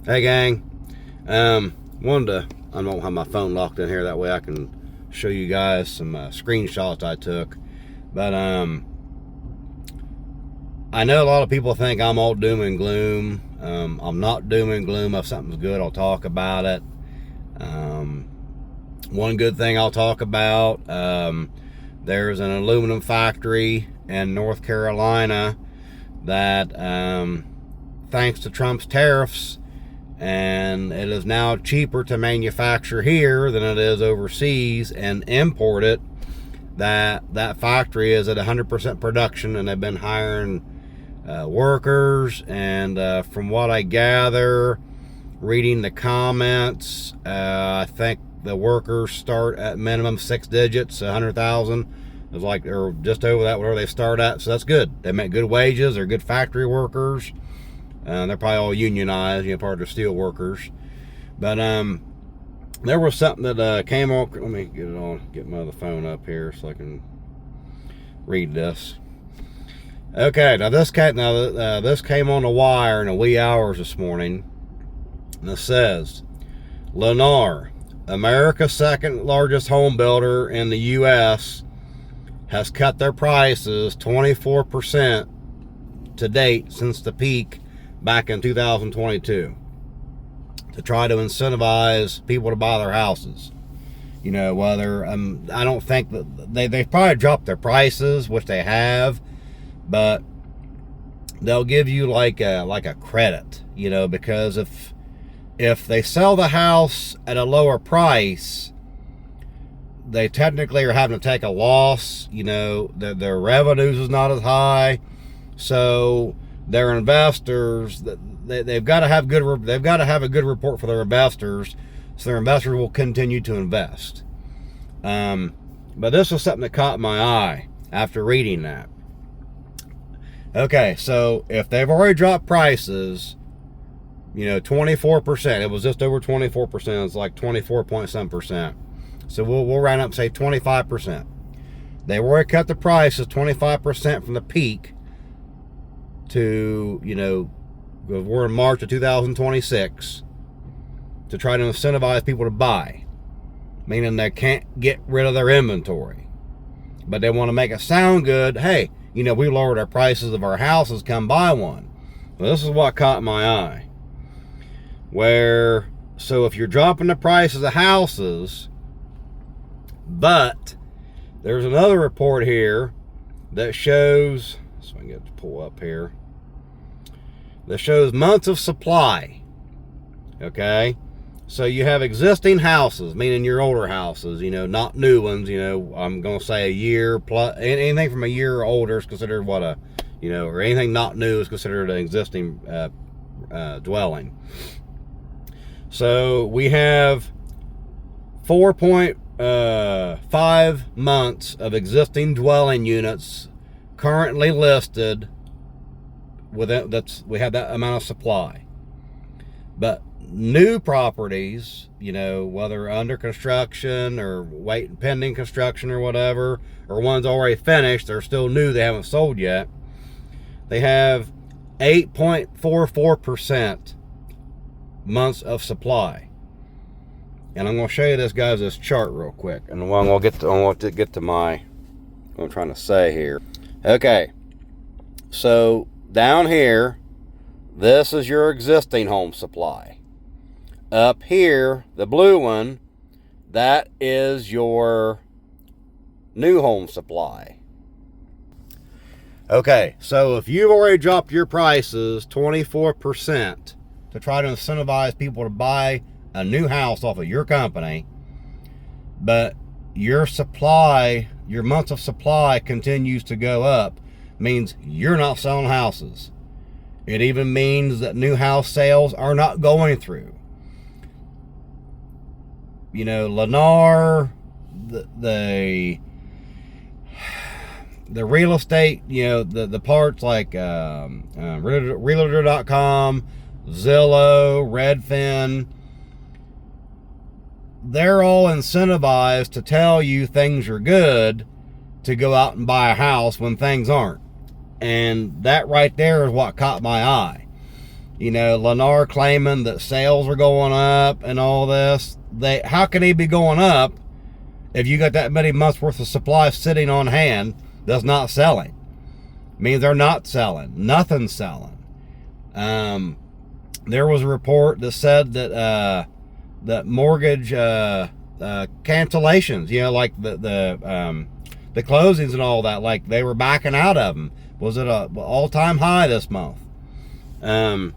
Hey gang, wanted to, I don't have my phone locked in here, that way I can show you guys some screenshots I took. But I know a lot of people think I'm all doom and gloom. I'm not doom and gloom. If something's good, I'll talk about it. One good thing I'll talk about, there's an aluminum factory in North Carolina that, thanks to Trump's tariffs, and it is now cheaper to manufacture here than it is overseas and import it, that factory is at 100% production, and they've been hiring workers, and from what I gather, reading the comments, I think the workers start at minimum 6 digits, 100,000. It's like, or just over that, whatever they start at. So that's good. They make good wages. They're good factory workers. They're probably all unionized, part of the steel workers. But there was something that came on. Let me get my other phone up here so I can read this. Okay, now this came on the wire in the wee hours this morning. And it says, Lennar, America's second largest home builder in the U.S., has cut their prices 24% to date since the peak back in 2022 to try to incentivize people to buy their houses. Whether I don't think that they probably dropped their prices, which they have, but they'll give you like a credit, because if they sell the house at a lower price, they technically are having to take a loss. Their revenues is not as high, so their investors, they've got to have a good report for their investors, so their investors will continue to invest. But this was something that caught my eye after reading that. Okay, so if they've already dropped prices, 24%, it was just over 24%, it's like 24 point some percent. So we'll round up and say 25%. They've already cut the prices 25% from the peak to, we're in March of 2026, to try to incentivize people to buy, meaning they can't get rid of their inventory. But they want to make it sound good. Hey, we lowered our prices of our houses, come buy one. Well, this is what caught my eye. So if you're dropping the prices of houses, but there's another report here that shows, so I can get to pull up here, that shows months of supply. Okay, so you have existing houses, meaning your older houses, not new ones. I'm gonna say a year plus, anything from a year or older is considered or anything not new is considered an existing dwelling. So we have 4.5 months of existing dwelling units currently listed. We have that amount of supply. But new properties, whether under construction or pending construction or whatever, or ones already finished, they're still new, they haven't sold yet, they have 8.44% months of supply. And I'm going to show you this chart real quick, and I want to get to what I'm trying to say here. Okay, so down here, this is your existing home supply. Up here, the blue one, that is your new home supply. Okay, so if you've already dropped your prices 24% to try to incentivize people to buy a new house off of your company, but your months of supply continues to go up, means you're not selling houses. It even means that new house sales are not going through. Lennar, the real estate, the parts like Realtor.com, Zillow, Redfin, they're all incentivized to tell you things are good to go out and buy a house when things aren't. And that right there is what caught my eye. Lennar claiming that sales are going up and all this. How can they be going up if you got that many months worth of supply sitting on hand that's not selling? Means they're not selling. Nothing's selling. There was a report that said that that mortgage cancellations, like the closings and all that, like they were backing out of them. Was it a all-time high this month? That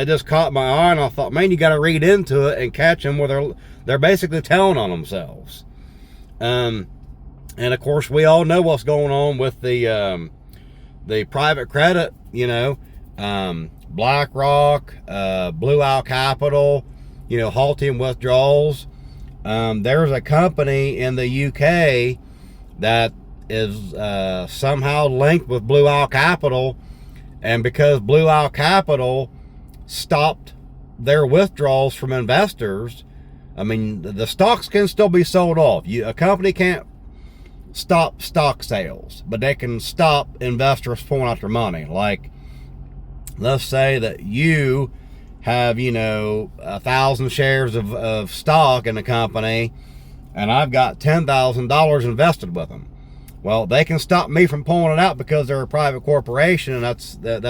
just caught my eye, and I thought, man, you got to read into it and catch them where they're basically telling on themselves. And of course, we all know what's going on with the private credit. BlackRock, Blue Owl Capital, halting withdrawals. There's a company in the UK that is somehow linked with Blue Owl Capital, and because Blue Owl Capital stopped their withdrawals from investors, I mean, the stocks can still be sold off. A company can't stop stock sales, but they can stop investors pulling out their money. Like, let's say that you have 1,000 shares of stock in the company, and I've got $10,000 invested with them. Well, they can stop me from pulling it out because they're a private corporation, and that's their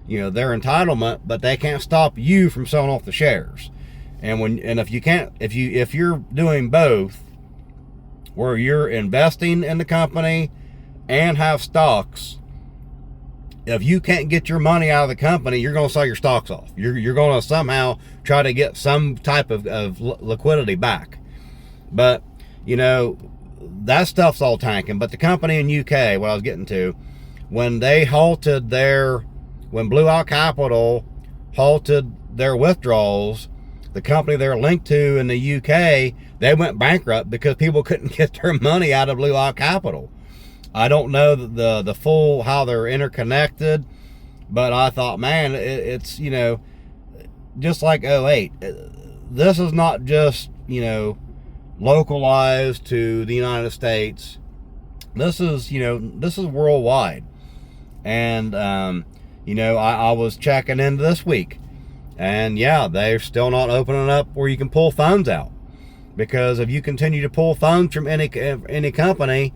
entitlement. But they can't stop you from selling off the shares. And if you're doing both, where you're investing in the company and have stocks, if you can't get your money out of the company, you're going to sell your stocks off. You're going to somehow try to get some type of liquidity back. But, that stuff's all tanking. But the company in UK, what I was getting to, when Blue Owl Capital halted their withdrawals, the company they're linked to in the UK, they went bankrupt because people couldn't get their money out of Blue Owl Capital. I don't know the full how they're interconnected, but I thought, man, it's just like '08. This is not just localized to the United States. This is worldwide. And I was checking into this week, and yeah, they're still not opening up where you can pull funds out, because if you continue to pull funds from any company,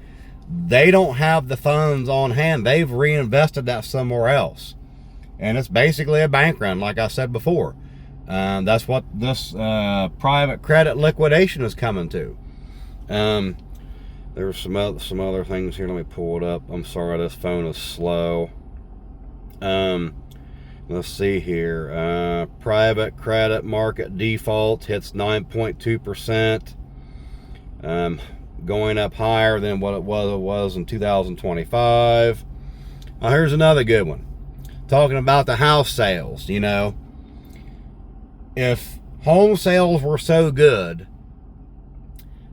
they don't have the funds on hand. They've reinvested that somewhere else, and it's basically a bank run, like I said before. That's what this private credit liquidation is coming to. There's some other things here. Let me pull it up. I'm sorry, this phone is slow. Let's see here. Private credit market default hits 9.2%. Going up higher than what it was in 2025. Here's another good one. Talking about the house sales, if home sales were so good,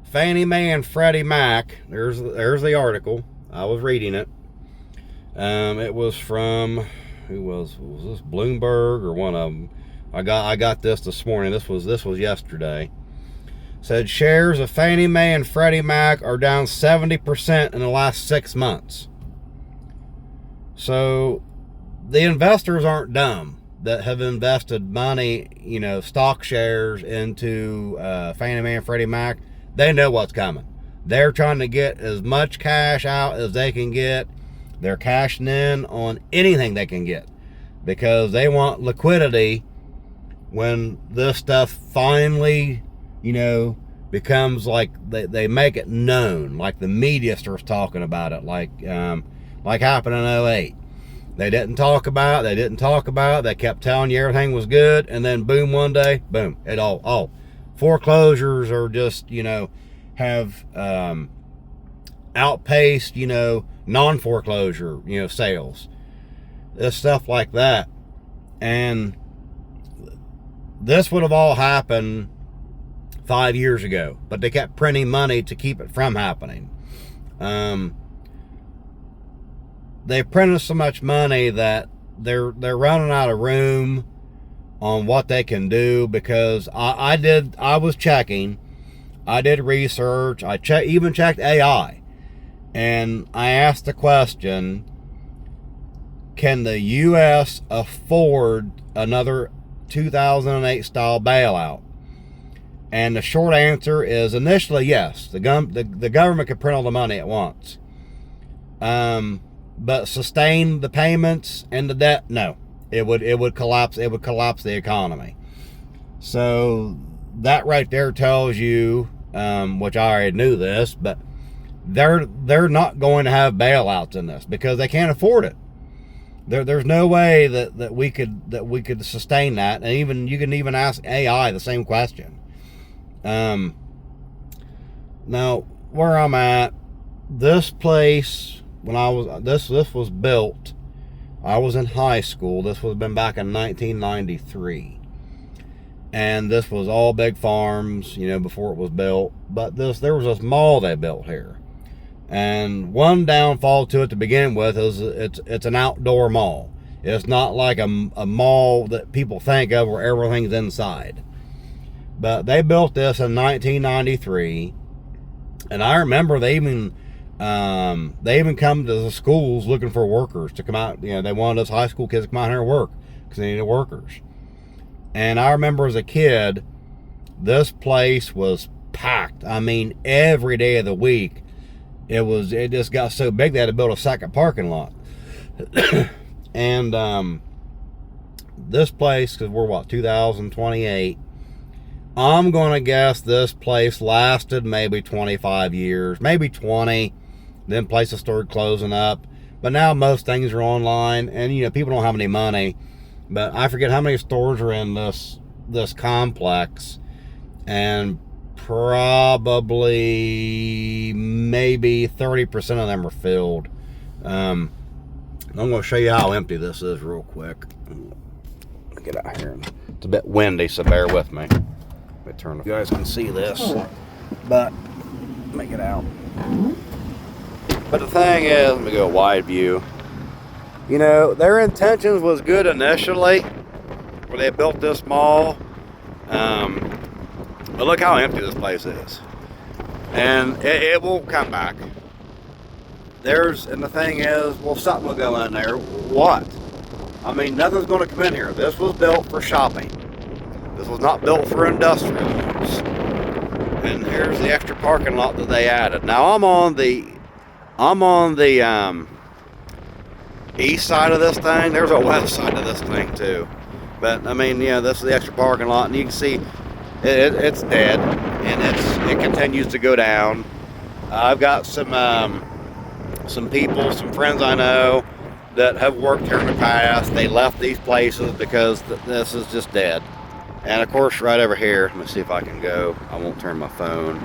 Fannie Mae and Freddie Mac, there's the article. I was reading it. It was from, who was this, Bloomberg or one of them? I got this morning. This was yesterday. Said shares of Fannie Mae and Freddie Mac are down 70% in the last 6 months. So the investors aren't dumb that have invested money, stock shares into Fannie Mae and Freddie Mac. They know what's coming. They're trying to get as much cash out as they can get. They're cashing in on anything they can get because they want liquidity when this stuff finally, becomes like they make it known, like the media starts talking about it, like happened in '08. They didn't talk about it. They kept telling you everything was good, and then boom, one day, boom, it all foreclosures are just, have outpaced, non-foreclosure, sales. This stuff like that. And this would have all happened 5 years ago, but they kept printing money to keep it from happening. They printed so much money that they're running out of room on what they can do, because I was checking, I did research, even checked AI, and I asked the question, can the U.S. afford another 2008 style bailout? And the short answer is initially yes. The government could print all the money at once. But sustain the payments and the debt? No. It would collapse. It would collapse the economy. So that right there tells you, which I already knew this, but they're not going to have bailouts in this because they can't afford it. There's no way that we could sustain that. And even you can even ask AI the same question. Now where I'm at, this place, when I was this was built, I was in high school. This was been back in 1993, and this was all big farms, you know, before it was built. But there was this mall they built here, and one downfall to it to begin with is it's an outdoor mall. It's not like a mall that people think of where everything's inside. But they built this in 1993, and I remember they even come to the schools looking for workers to come out. You know, they wanted us high school kids to come out here and work because they needed workers. And I remember as a kid, this place was packed. I mean, every day of the week, it just got so big they had to build a second parking lot. And this place, because we're 2028. I'm going to guess this place lasted maybe 25 years, maybe 20. Then places started closing up. But now most things are online, and you know, people don't have any money. But I forget how many stores are in this complex, and probably maybe 30% of them are filled. I'm going to show you how empty this is real quick. Get out here. It's a bit windy, so bear with me. Turn. You guys can see this, but let me get out. But the thing is, let me go wide view. You know, their intentions was good initially, where they built this mall. But look how empty this place is, and it won't come back. And the thing is, well, something will go in there. What? I mean, nothing's going to come in here. This was built for shopping. This was not built for industrial use. And here's the extra parking lot that they added. Now I'm on the east side of this thing. There's a west side of this thing too. But I mean, yeah, this is the extra parking lot, and you can see it's dead, and it continues to go down. I've got some people, some friends I know that have worked here in the past. They left these places because this is just dead. And of course, right over here, let me see if I can go. I won't turn my phone.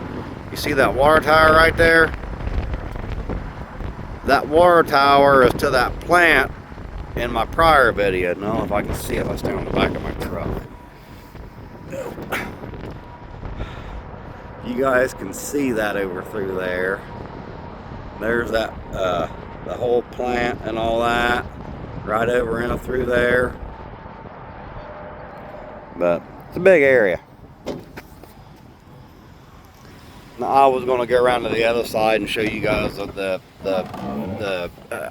You see that water tower right there? That water tower is to that plant in my prior video. I don't know if I can see if I stay on the back of my truck. No. You guys can see that over through there. There's that, the whole plant and all that, right over in through there. But it's a big area. Now, I was going to go around to the other side and show you guys the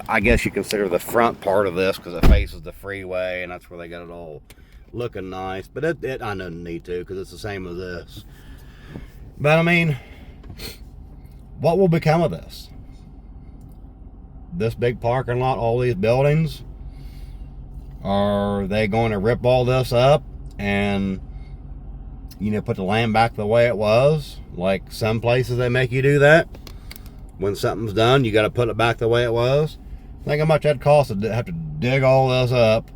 I guess you consider the front part of this, because it faces the freeway, and that's where they got it all looking nice. But I don't need to, because it's the same as this. But I mean, what will become of this? This big parking lot, all these buildings, are they going to rip all this up and, you know, put the land back the way it was? Like some places they make you do that. When something's done, you got to put it back the way it was. Think how much that'd cost to have to dig all this up,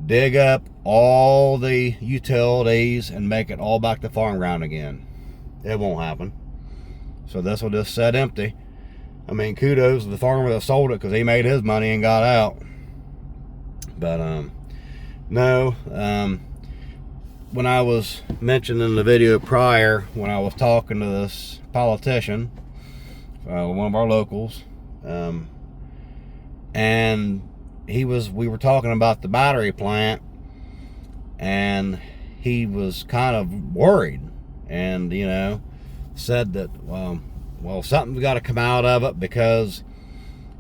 dig up all the utilities, and make it all back to farm ground again. It won't happen. So this will just sit empty. I mean, kudos to the farmer that sold it, because he made his money and got out. But no, when I was mentioning in the video prior, when I was talking to this politician, one of our locals, and we were talking about the battery plant, and he was kind of worried, and, you know, said that, well, something's got to come out of it, because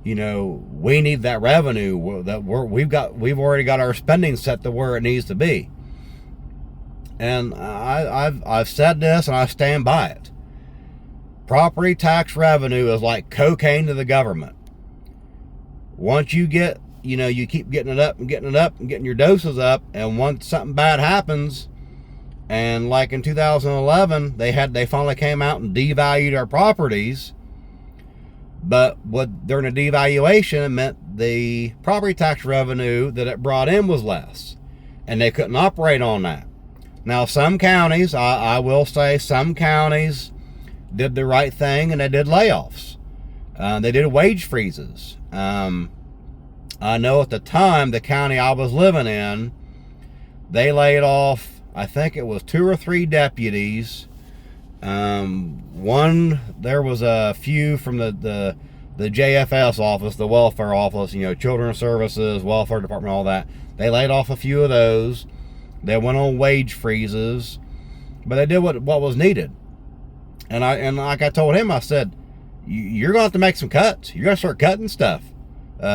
You know, we need that revenue that we've already got our spending set to where it needs to be. And I've said this and I stand by it. Property tax revenue is like cocaine to the government. Once you get, you know, you keep getting it up and getting it up and getting your doses up, and once something bad happens, and like in 2011, they finally came out and devalued our properties. But during the devaluation, it meant the property tax revenue that it brought in was less, and they couldn't operate on that. Now, some counties, I will say, some counties did the right thing, and they did layoffs. They did wage freezes. I know at the time, the county I was living in, they laid off, I think it was 2 or 3 deputies. There was a few from the JFS office, the welfare office, you know, children's services, welfare department, all that. They laid off a few of those. They went on wage freezes, but they did what was needed. And like I told him, I said, you're going to have to make some cuts. You're going to start cutting stuff.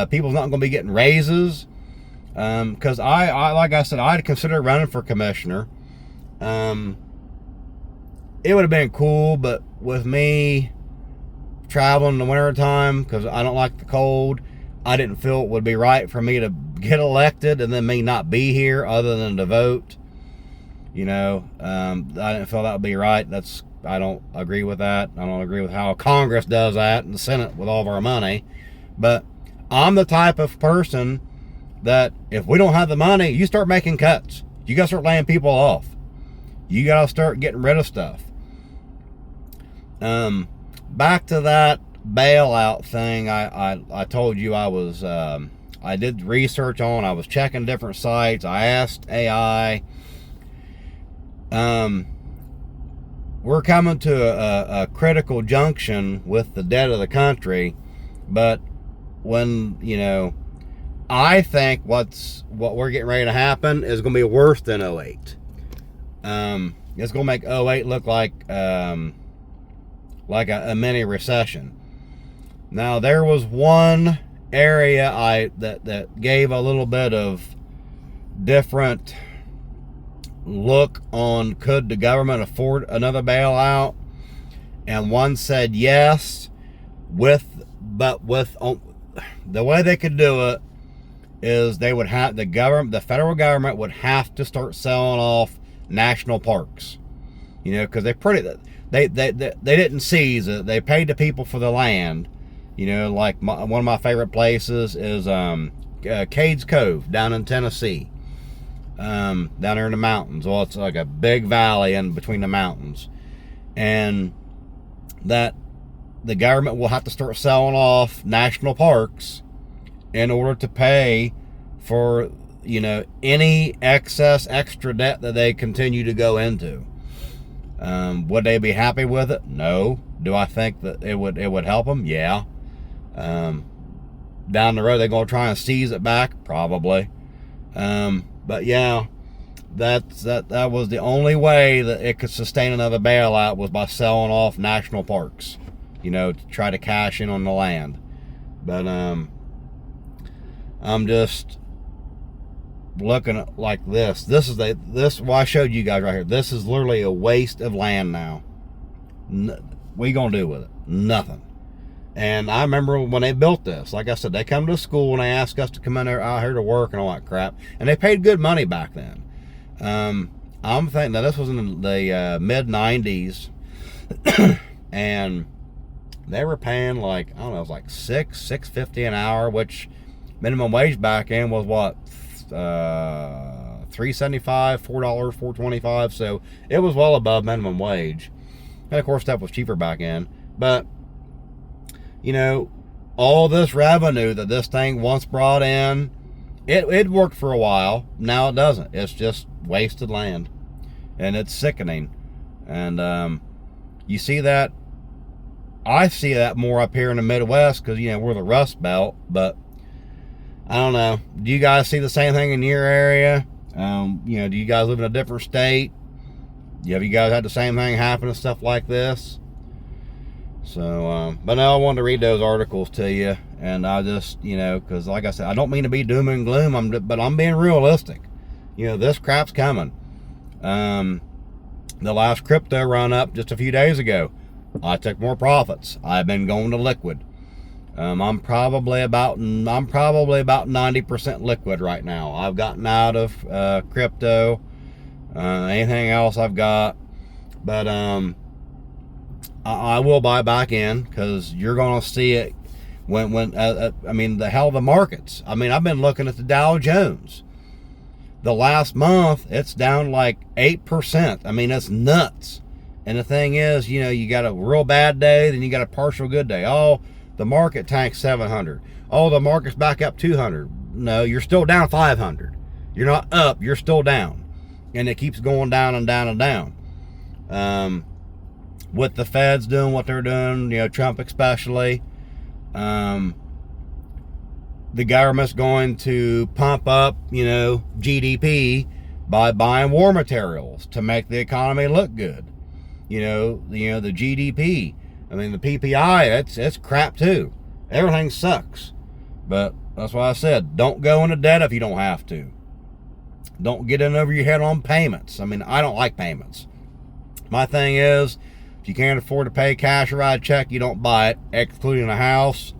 People's not going to be getting raises. Because like I said, I'd consider running for commissioner. It would have been cool, but with me traveling in the wintertime, because I don't like the cold, I didn't feel it would be right for me to get elected and then me not be here other than to vote. You know, I didn't feel that would be right. I don't agree with that. I don't agree with how Congress does that and the Senate with all of our money. But I'm the type of person that if we don't have the money, you start making cuts. You got to start laying people off. You got to start getting rid of stuff. Back to that bailout thing, I told you I did research on. I was checking different sites. I asked AI. We're coming to a critical junction with the debt of the country, but when, you know, I think what we're getting ready to happen is going to be worse than 08. It's going to make 08 look like a mini recession. Now, there was one area that gave a little bit of different look on could the government afford another bailout, and one said yes, but the way they could do it is they would have the federal government would have to start selling off national parks, you know, because they didn't seize it. They paid the people for the land. You know, like one of my favorite places is Cades Cove down in Tennessee, down there in the mountains. Well, it's like a big valley in between the mountains, and that the government will have to start selling off national parks in order to pay for, you know, any extra debt that they continue to go into. Would they be happy with it? No. Do I think that it would help them? Yeah. Down the road, they're going to try and seize it back? Probably. But yeah, that was the only way that it could sustain another bailout, was by selling off national parks, you know, to try to cash in on the land. But I'm just looking at like this. This what I showed you guys right here. This is literally a waste of land now. What are you gonna do with it? Nothing. And I remember when they built this, like I said, they come to school and they asked us to come out here to work and all that crap, and they paid good money back then. I'm thinking that this was in the mid 90s, and they were paying like, I don't know, it was like $6.50 an hour, which minimum wage back then was what, $3.75, $4, $4.25. So it was well above minimum wage, and of course stuff was cheaper back then. But you know, all this revenue that this thing once brought in, it worked for a while. Now it doesn't. It's just wasted land, and it's sickening. And you see that. I see that more up here in the Midwest because, you know, we're the Rust Belt. But I don't know. Do you guys see the same thing in your area? You know, do you guys live in a different state? Have you guys had the same thing happen and stuff like this? So, but now I wanted to read those articles to you, and I just, because like I said, I don't mean to be doom and gloom, but I'm being realistic. This crap's coming. The last crypto run up just a few days ago, I took more profits. I've been going to liquid. I'm probably about 90% liquid right now. I've gotten out of crypto. Anything else I've got, but I will buy back in, because you're going to see it when I mean, the hell of the markets. I mean, I've been looking at the Dow Jones. The last month, it's down like 8%. I mean, it's nuts. And the thing is, you got a real bad day, then you got a partial good day. Oh, the market tanked 700. Oh, the market's back up 200. No, you're still down 500. You're not up, you're still down. And it keeps going down and down and down. With the feds doing what they're doing, Trump especially, the government's going to pump up, GDP by buying war materials to make the economy look good. The GDP, I mean, the PPI, it's crap too. Everything sucks. But that's why I said, don't go into debt if you don't have to. Don't get in over your head on payments. I mean, I don't like payments. My thing is, if you can't afford to pay cash or write a check, you don't buy it, excluding a house,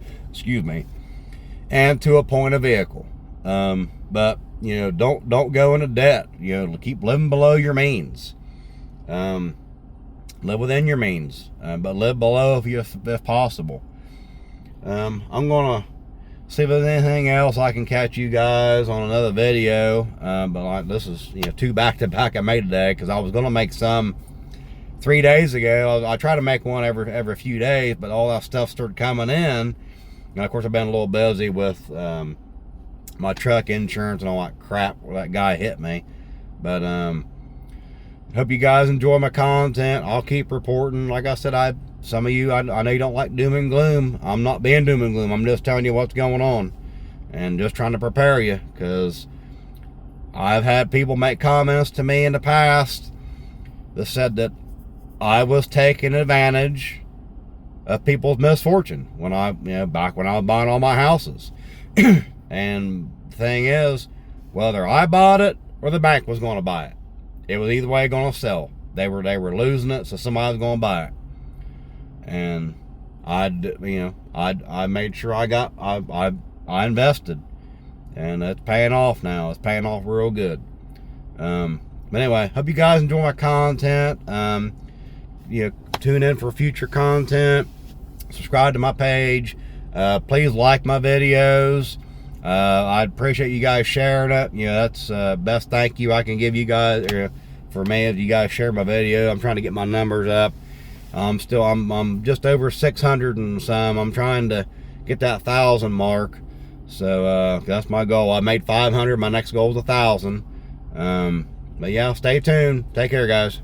and to a point a vehicle. But don't go into debt. Keep living below your means. Live within your means, but live below if possible. I'm gonna see if there's anything else I can catch you guys on another video. But like, this is 2 back-to-back I made today, because I was gonna make some 3 days ago. I try to make one every few days, but all that stuff started coming in, and of course I've been a little busy with my truck insurance and all that crap where that guy hit me. But hope you guys enjoy my content. I'll keep reporting. Like I said, some of you, I know you don't like doom and gloom. I'm not being doom and gloom. I'm just telling you what's going on, and just trying to prepare you, because I've had people make comments to me in the past that said that I was taking advantage of people's misfortune when back when I was buying all my houses. And the thing is, whether I bought it or the bank was going to buy it, it was either way going to sell. They were losing it, so somebody was going to buy it. And I made sure I invested, and it's paying off now. It's paying off real good. But anyway, hope you guys enjoy my content. Tune in for future content. Subscribe to my page. Please like my videos. I'd appreciate you guys sharing it. That's best thank you I can give you guys, for me, if you guys share my video. I'm trying to get my numbers up. I'm just over 600 and some. I'm trying to get that 1,000 mark. So that's my goal. I made 500. My next goal is 1,000. But yeah, stay tuned. Take care, guys.